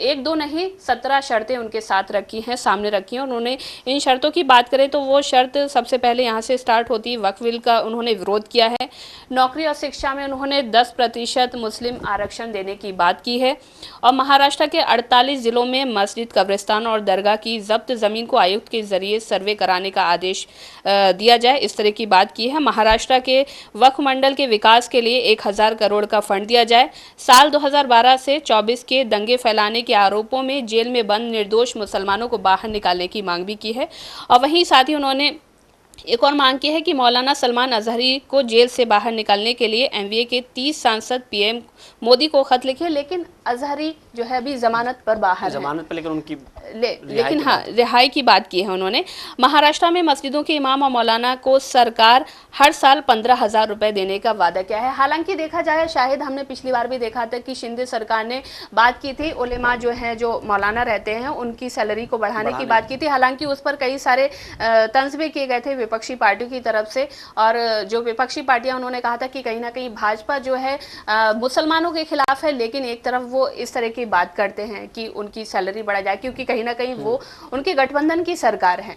एक दो नहीं 17 शर्तें उनके साथ रखी हैं, सामने रखी हैं। उन्होंने इन शर्तों की बात करें तो वो शर्त सबसे पहले यहाँ से स्टार्ट होती है, वक्फ बिल का उन्होंने विरोध किया है। नौकरी और शिक्षा में उन्होंने 10% मुस्लिम आरक्षण देने की बात की है और महाराष्ट्र के 48 जिलों में मस्जिद, कब्रिस्तान और दरगाह की जब्त ज़मीन को आयुक्त के जरिए सर्वे कराने का आदेश दिया जाए, इस तरह की बात की है। महाराष्ट्र के वक्फ मंडल के विकास के लिए 1000 करोड़ का फंड दिया जाए। साल 2012 से 24 के दंगे फैलाने के आरोपों में जेल में बंद निर्दोष मुसलमानों को बाहर निकालने की मांग भी की है। और वहीं साथ ही उन्होंने एक और मांग की है कि मौलाना सलमान अजहरी को जेल से बाहर निकालने के लिए एमवीए के 30 सांसद पीएम मोदी को खत लिखे, लेकिन अजहरी जो है अभी जमानत पर बाहर जमानत पर, लेकिन उनकी लेकिन हाँ रिहाई की बात की है उन्होंने। महाराष्ट्र में मस्जिदों के इमाम और मौलाना को सरकार हर साल 15,000 रुपए देने का वादा किया है। हालांकि देखा जाए, शायद हमने पिछली बार भी देखा था कि शिंदे सरकार ने बात की थी उलेमा जो है, जो मौलाना रहते हैं, उनकी सैलरी को बढ़ाने की बात की थी। हालांकि उस पर कई सारे तंज भी किए गए थे विपक्षी पार्टियों की तरफ से और जो विपक्षी पार्टियां उन्होंने कहा था कि कहीं ना कहीं भाजपा जो है मुसलमानों के खिलाफ है, लेकिन एक तरफ वो इस तरह की बात करते हैं कि उनकी सैलरी बढ़ा जाए, क्योंकि कहीं ना कहीं वो उनके गठबंधन की सरकार है।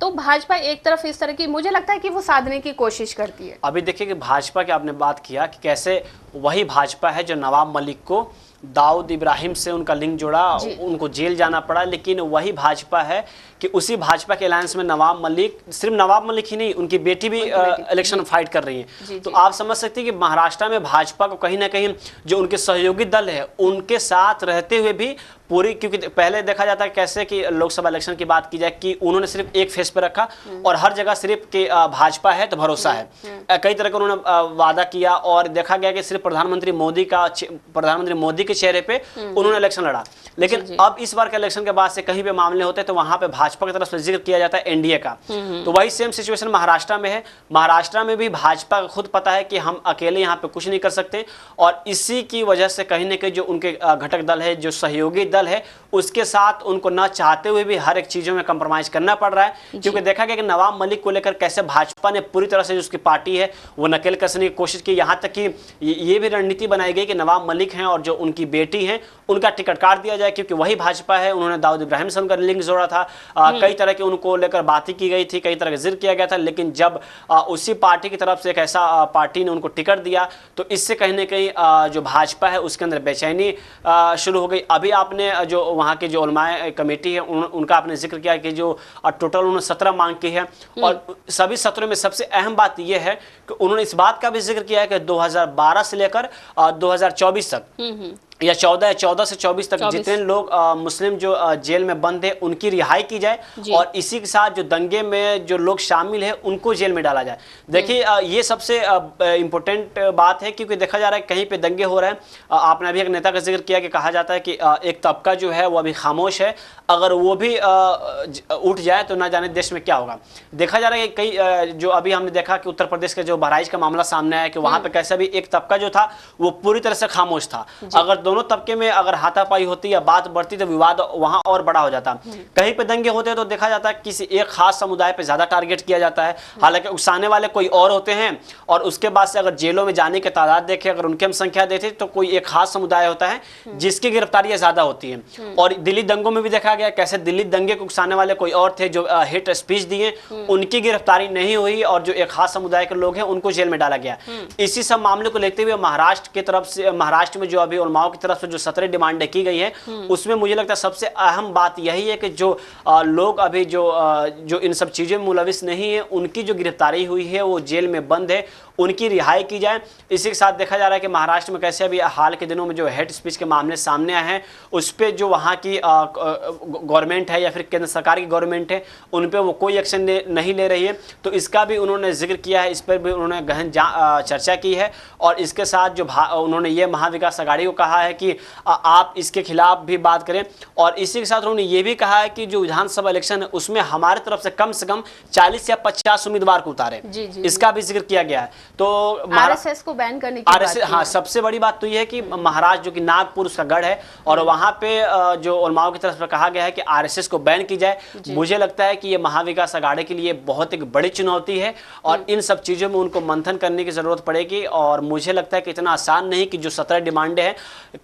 तो भाजपा एक तरफ इस तरह की, मुझे लगता है कि वो साधने की कोशिश करती है। अभी देखिए कि भाजपा की आपने बात किया कि कैसे वही भाजपा है जो नवाब मलिक को दाऊद इब्राहिम से उनका लिंक जोड़ा, उनको जेल जाना पड़ा, लेकिन वही भाजपा है कि उसी भाजपा के अलायंस में नवाब मलिक, सिर्फ नवाब मलिक ही नहीं, उनकी बेटी भी इलेक्शन फाइट कर रही है। तो आप समझ सकते हैं कि महाराष्ट्र में भाजपा को कहीं ना कहीं जो उनके सहयोगी दल है उनके साथ रहते हुए भी पूरी, क्योंकि पहले देखा जाता है कैसे कि लोकसभा इलेक्शन की बात की जाए कि उन्होंने सिर्फ एक फेस पे रखा और हर जगह सिर्फ कि भाजपा है तो भरोसा है, कई तरह का उन्होंने वादा किया और देखा गया कि सिर्फ प्रधानमंत्री मोदी के चेहरे पे उन्होंने इलेक्शन लड़ा। लेकिन अब इस बार के इलेक्शन के बाद से कहीं पे मामले होते हैं तो वहां पे भाजपा की तरफ से जिक्र किया जाता है एनडीए का। तो वही सेम सिचुएशन महाराष्ट्र में है। महाराष्ट्र में भी भाजपा को खुद पता है कि हम अकेले यहाँ पे कुछ नहीं कर सकते और इसी की वजह से कहीं ना कहीं जो उनके घटक दल है, जो सहयोगी दल है, उसके साथ उनको न चाहते हुए भी हर एक चीजों में कंप्रोमाइज करना पड़ रहा है। क्योंकि देखा गया कि नवाब मलिक को लेकर कैसे भाजपा ने पूरी तरह से जो उसकी पार्टी है वो नकेल कसने की कोशिश की, यहाँ तक कि ये भी रणनीति बनाई गई कि नवाब मलिक हैं और जो उनकी बेटी है उनका टिकट काट दिया जाए, क्योंकि वही भाजपा है। उन्होंने दाऊद इब्राहिम से उनका लिंक जोड़ा था, कई तरह की उनको लेकर बातें की गई थी, कई तरह का जिक्र किया गया था। लेकिन जब उसी पार्टी की तरफ से एक ऐसा पार्टी ने उनको टिकट दिया तो इससे कहीं ना कहीं जो भाजपा है उसके अंदर बेचैनी शुरू हो गई। अभी आपने जो वहाँ की जो उलमाए कमेटी है उनका आपने जिक्र किया कि जो टोटल उन्होंने 17 मांग की है और सभी 17 में सबसे अहम बात यह है कि उन्होंने इस बात का भी जिक्र किया है कि 2012 से लेकर 2024 तक या 14 से 24 तक जितने लोग मुस्लिम जो जेल में बंद है उनकी रिहाई की जाए और इसी के साथ जो दंगे में जो लोग शामिल है उनको जेल में डाला जाए। देखिए ये सबसे इम्पोर्टेंट बात है, क्योंकि देखा जा रहा है कहीं पे दंगे हो रहे हैं। आपने अभी एक नेता का जिक्र किया कि कहा जाता है कि एक तबका जो है वो अभी खामोश है, अगर वो भी उठ जाए तो ना जाने देश में क्या होगा। देखा जा रहा है कि कई जो अभी हमने देखा कि उत्तर प्रदेश के जो बहराइच का मामला सामने आया कि वहां पर कैसा भी एक तबका जो था वो पूरी तरह से खामोश था। अगर दोनों तबके में अगर हाथापाई होती या बात बढ़ती तो विवाद वहां और बड़ा हो जाता। कहीं पे दंगे होते हैं तो देखा जाता है किसी एक खास समुदाय पे ज्यादा टारगेट किया जाता है, हालांकि उकसाने वाले कोई और होते हैं, और उसके बाद से अगर जेलों में जाने की तादाद देखें, अगर उनकी हम संख्या देखें तो कोई एक खास समुदाय होता है जिसकी गिरफ्तारियां ज्यादा होती हैं। और दिल्ली दंगों में भी देखा गया कैसे दिल्ली दंगे को उकसाने वाले कोई और थे जो हिट स्पीच दिए, उनकी गिरफ्तारी नहीं हुई और जो एक खास समुदाय के लोग हैं उनको जेल में डाला गया। इसी सब मामले को लेते हुए महाराष्ट्र की तरफ से, महाराष्ट्र में जो अभी उलमाओं की तरफ से जो 17 डिमांडें की गई है उसमें मुझे लगता है सबसे अहम बात यही है कि जो लोग अभी जो इन सब चीजों में मुलविस नहीं है, उनकी जो गिरफ्तारी हुई है वो जेल में बंद है, उनकी रिहाई की जाए। इसी के साथ देखा जा रहा है कि महाराष्ट्र में कैसे अभी हाल के दिनों में जो हेड स्पीच के मामले सामने आए हैं उस पर जो वहाँ की गवर्नमेंट है या फिर केंद्र सरकार की गवर्नमेंट है उन पर वो कोई एक्शन नहीं ले रही है, तो इसका भी उन्होंने जिक्र किया है, इस पर भी उन्होंने गहन चर्चा की है। और इसके साथ जो उन्होंने ये महाविकास अघाड़ी को कहा है कि आप इसके खिलाफ भी बात करें, और इसी के साथ उन्होंने ये भी कहा है कि जो विधानसभा इलेक्शन है उसमें हमारे तरफ से कम 40 या 50 उम्मीदवार को उतारे, इसका भी जिक्र किया गया है। तो आरएसएस को बैन करने की आरएसएस, हाँ, सबसे बड़ी बात तो यह है कि महाराष्ट्र जो कि नागपुर उसका गढ़ है और वहां पे जो उलमाओं की तरफ से कहा गया है कि आरएसएस को बैन की जाए। मुझे लगता है कि ये महाविकास अघाड़ी के लिए बहुत एक बड़ी चुनौती है और इन सब चीजों में उनको मंथन करने की जरूरत पड़ेगी, और मुझे लगता है कि इतना आसान नहीं कि जो 17 डिमांडें हैं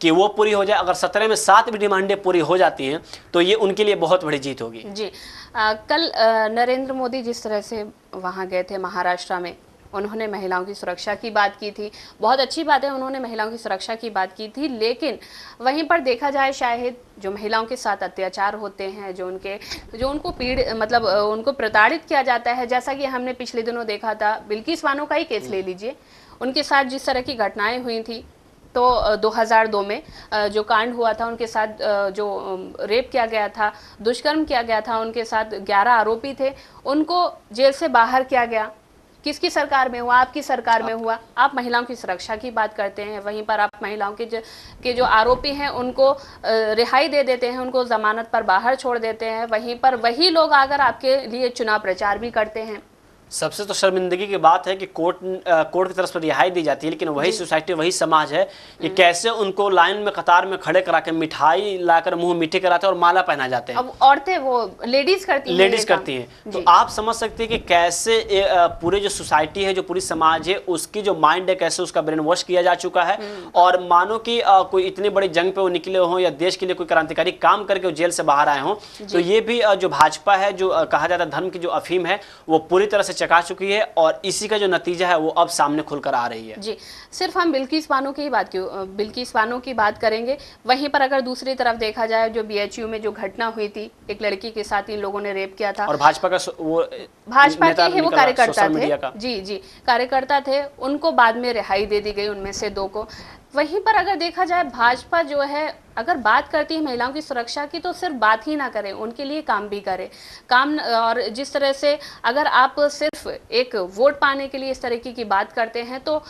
कि वो पूरी हो जाए। अगर 17 में 7 भी डिमांडें पूरी हो जाती हैं तो ये उनके लिए बहुत बड़ी जीत होगी। जी, कल नरेंद्र मोदी जिस तरह से वहां गए थे महाराष्ट्र में, उन्होंने महिलाओं की सुरक्षा की बात की थी, बहुत अच्छी बात है, उन्होंने महिलाओं की सुरक्षा की बात की थी, लेकिन वहीं पर देखा जाए शायद जो महिलाओं के साथ अत्याचार होते हैं, जो उनको मतलब उनको प्रताड़ित किया जाता है, जैसा कि हमने पिछले दिनों देखा था, बिल्किस बानो का ही केस ले लीजिए, उनके साथ जिस तरह की घटनाएं हुई थी, तो 2002 में जो कांड हुआ था उनके साथ, जो रेप किया गया था, दुष्कर्म किया गया था, उनके साथ 11 आरोपी थे, उनको जेल से बाहर किया गया। किसकी सरकार में हुआ? आपकी सरकार में हुआ। आप महिलाओं की सुरक्षा की बात करते हैं, वहीं पर आप महिलाओं के जो आरोपी हैं उनको रिहाई दे देते हैं, उनको जमानत पर बाहर छोड़ देते हैं। वहीं पर वही लोग आकर आपके लिए चुनाव प्रचार भी करते हैं। सबसे तो शर्मिंदगी की बात है कि कोर्ट की तरफ से रिहाई दी जाती है, लेकिन वही सोसाइटी, वही समाज है कि कैसे उनको लाइन में कतार में खड़े करा के मिठाई लाकर मुंह मीठे कराते हैं और माला पहना जाते हैं। अब औरतें वो लेडीज करती हैं। तो आप समझ सकते हैं कि कैसे पूरे जो सोसाइटी है, जो पूरी समाज है, उसकी जो माइंड है, कैसे उसका ब्रेन वॉश किया जा चुका है। और मानो कि कोई इतनी बड़ी जंग पे वो निकले हों या देश के लिए कोई क्रांतिकारी काम करके वो जेल से बाहर आए हों, तो ये भी जो भाजपा है, जो कहा जाता है धर्म की जो अफीम है, वो पूरी तरह से चका चुकी है और इसी का जो नतीजा है वो अब सामने खुलकर आ रही है। जी, सिर्फ हम बिल्किस बानो की बात करेंगे, वहीं पर अगर दूसरी तरफ देखा जाए जो बीएचयू में जो घटना हुई थी, एक लड़की के साथ इन लोगों ने रेप किया था, और भाजपा के वो कार्यकर्ता थे, जी कार्यकर्ता थे, उनको बाद में रिहाई दे दी गई, उनमें से 2 को। वहीं पर अगर देखा जाए भाजपा जो है अगर बात करती है महिलाओं की सुरक्षा की, तो सिर्फ बात ही ना करें, उनके लिए काम भी करें। और जिस तरह से अगर आप सिर्फ एक वोट पाने के लिए इस तरीके की बात करते हैं तो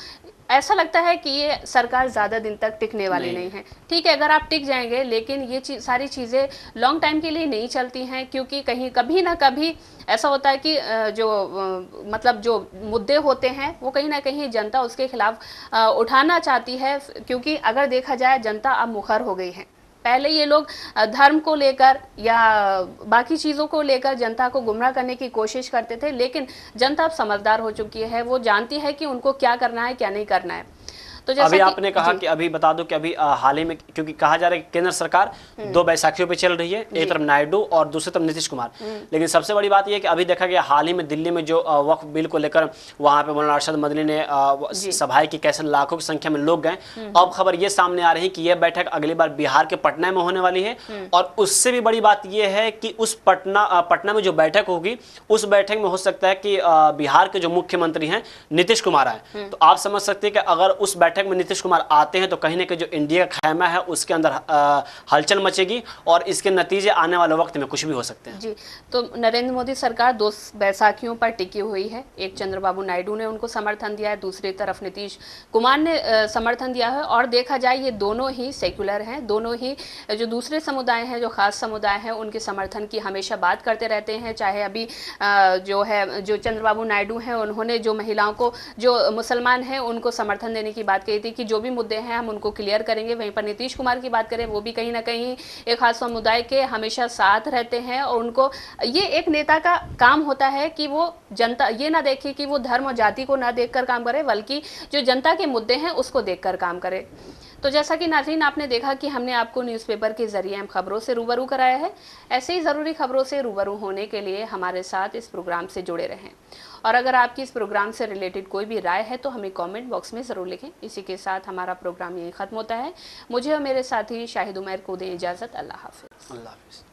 ऐसा लगता है कि ये सरकार ज़्यादा दिन तक टिकने वाली नहीं है। ठीक है, अगर आप टिक जाएंगे, लेकिन ये सारी चीज़ें लॉन्ग टाइम के लिए नहीं चलती हैं, क्योंकि कभी ना कभी ऐसा होता है कि मतलब जो मुद्दे होते हैं वो कहीं ना कहीं जनता उसके खिलाफ उठाना चाहती है, क्योंकि अगर देखा जाए जनता अब मुखर हो गई है। पहले ये लोग धर्म को लेकर या बाकी चीज़ों को लेकर जनता को गुमराह करने की कोशिश करते थे, लेकिन जनता अब समझदार हो चुकी है, वो जानती है कि उनको क्या करना है क्या नहीं करना है। तो जैसा अभी आपने कहा कि अभी बता दो कि अभी हाल ही में, क्योंकि कहा जा रहा है कि केंद्र सरकार 2 बैसाखियों पे चल रही है, एक तरफ नायडू और दूसरी तरफ नीतीश कुमार, लेकिन सबसे बड़ी बात यह है कि अभी देखा गया हाल ही में दिल्ली में जो वक्फ बिल को लेकर वहां पे मौलाना अरशद मदनी ने सभाएं की, कैसे लाखों की संख्या में लोग गए। अब खबर ये सामने आ रही है कि यह बैठक अगली बार बिहार के पटना में होने वाली है, और उससे भी बड़ी बात यह है कि उस पटना में जो बैठक होगी उस बैठक में हो सकता है कि बिहार के जो मुख्यमंत्री हैं नीतीश कुमार आए। तो आप समझ सकते हैं कि अगर उस बैठक में नीतीश कुमार आते हैं तो कहीं ना कहीं जो इंडिया का खैमा है उसके अंदर हलचल मचेगी और इसके नतीजे आने वाले वक्त में कुछ भी हो सकते हैं। जी, तो नरेंद्र मोदी सरकार 2 बैसाखियों पर टिकी हुई है। एक चंद्रबाबू नायडू ने उनको समर्थन दिया है, दूसरी तरफ नीतीश कुमार ने समर्थन दिया है। और देखा जाए ये दोनों ही सेक्युलर हैं, दोनों ही जो दूसरे समुदाय हैं, जो खास समुदाय हैं, उनके समर्थन की हमेशा बात करते रहते हैं। चाहे अभी जो चंद्रबाबू नायडू हैं, उन्होंने जो महिलाओं को, जो मुसलमान हैं, उनको समर्थन देने की बात बात कही थी कि जो भी मुद्दे हैं हम उनको क्लियर करेंगे। वहीं पर नीतीश कुमार की बात करें, वो भी कहीं ना कहीं एक खास समुदाय के हमेशा साथ रहते हैं और उनको ये एक नेता का काम होता है कि वो जनता ये ना देखे कि वो धर्म और जाति को ना देखकर काम करे, बल्कि जो जनता के मुद्दे हैं उसको देखकर काम करे। तो जैसा कि नाज़रीन आपने देखा कि हमने आपको न्यूज़पेपर के जरिए हम खबरों से रूबरू कराया है। ऐसे ही ज़रूरी खबरों से रूबरू होने के लिए हमारे साथ इस प्रोग्राम से जुड़े रहें। और अगर आपकी इस प्रोग्राम से रिलेटेड कोई भी राय है तो हमें कमेंट बॉक्स में ज़रूर लिखें। इसी के साथ हमारा प्रोग्राम यहीं ख़त्म होता है। मुझे और मेरे साथी शाहिद उमैर को दें इजाज़त। अल्लाह हाफ़िज़। अल्लाह हाफ़िज़।